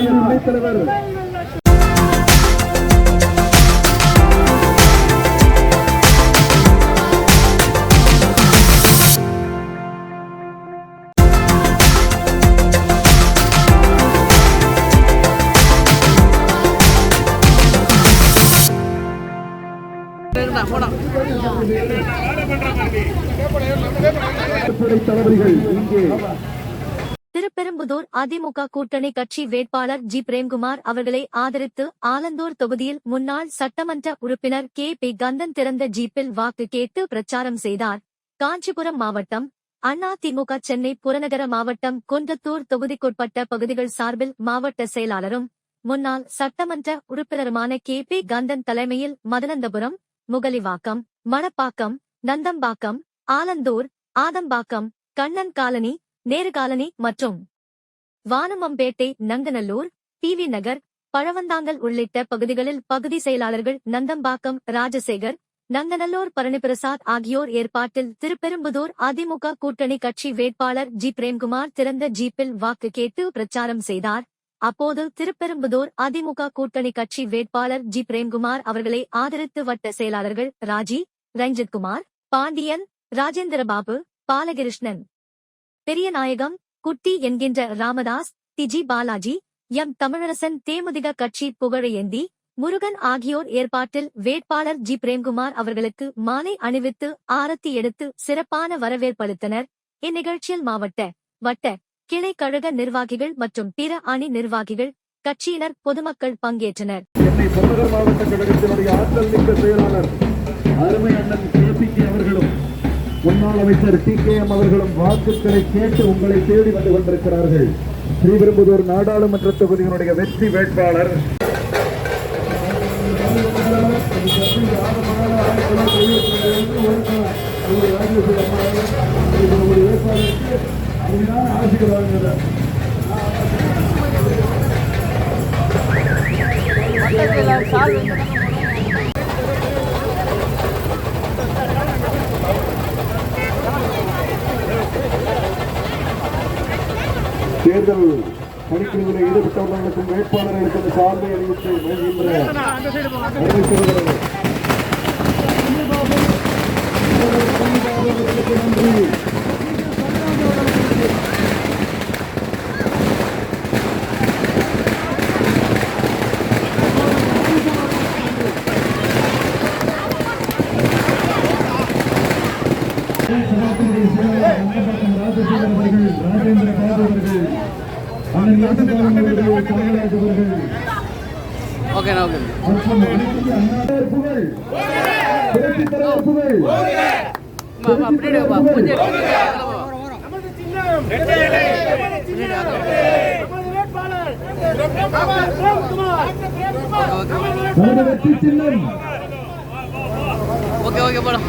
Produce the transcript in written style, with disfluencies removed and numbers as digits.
துணைத் தலைவர் திருப்பெரும்புதூர் அதிமுக கூட்டணி கட்சி வேட்பாளர் ஜி பிரேம்குமார் அவர்களை ஆதரித்து ஆலந்தூர் தொகுதியில் முன்னாள் சட்டமன்ற உறுப்பினர் கே.பி. கந்தன் திறந்த ஜீப்பில் வாக்கு கேட்டு பிரச்சாரம் செய்தார். காஞ்சிபுரம் மாவட்டம் அதிமுக சென்னை புறநகர மாவட்டம் குன்றத்தூர் தொகுதிக்குட்பட்ட பகுதிகள் சார்பில் மாவட்ட செயலாளரும் முன்னாள் சட்டமன்ற உறுப்பினருமான கே.பி. கந்தன் தலைமையில் மதனந்தபுரம், முகலிவாக்கம், மணப்பாக்கம், நந்தம்பாக்கம், ஆலந்தூர், ஆதம்பாக்கம், கண்ணன் காலனி, நேரு காலனி மற்றும் வானமம்பேட்டை, நங்கநல்லூர், டி.வி. நகர், பழவந்தாங்கல் உள்ளிட்ட பகுதிகளில் பகுதி செயலாளர்கள் நந்தம்பாக்கம் ராஜசேகர், நங்கநல்லூர் பரணிபிரசாத் ஆகியோர் ஏற்பாட்டில் திருப்பெரும்புதூர் அதிமுக கூட்டணி கட்சி வேட்பாளர் ஜி பிரேம்குமார் திறந்த ஜீப்பில் வாக்கு கேட்டு பிரச்சாரம் செய்தார். அப்போது திருப்பெரும்புதூர் அதிமுக கூட்டணி கட்சி வேட்பாளர் ஜி பிரேம்குமார் அவர்களை ஆதரித்து வட்ட செயலாளர்கள் ராஜி, ரஞ்சித்குமார், பாண்டியன், ராஜேந்திரபாபு, பாலகிருஷ்ணன், பெரியநாயகம், குட்டி என்கின்ற ராமதாஸ், டி.ஜி. பாலாஜி, எம். தமிழரசன், தேமுதிக கட்சி புகழையேந்தி, முருகன் ஆகியோர் ஏற்பாட்டில் வேட்பாளர் ஜி பிரேம்குமார் அவர்களுக்கு மாலை அணிவித்து ஆரத்தி எடுத்து சிறப்பான வரவேற்பளித்தனர். இந்நிகழ்ச்சியில் மாவட்ட, வட்ட, கிளை கழக நிர்வாகிகள் மற்றும் பிற அணி நிர்வாகிகள், கட்சியினர், பொதுமக்கள் பங்கேற்றனர். சென்னை புறநகர் மாவட்ட கழகத்தினுடைய ஆற்றல் மிக்க செயலாளர் அருமை அண்ணன் கே.பி. அவர்களும் முன்னாள் அமைச்சர் டி.கே.எம். அவர்களும் வாக்குகளை கேட்டு உங்களை தேடி வந்து கொண்டிருக்கிறார்கள். ஸ்ரீபெரும்புதூர் நாடாளுமன்ற தொகுதியினுடைய வெற்றி வேட்பாளர் தேர்தல் பணிக்குழுவில் ஈடுபட்டவர்களுக்கும் வேட்பாளர்களுக்கும் சார்பை அறிவித்து நன்றி. ராஜேந்திர பாபு அவர்கள், ஓகே போலாம்.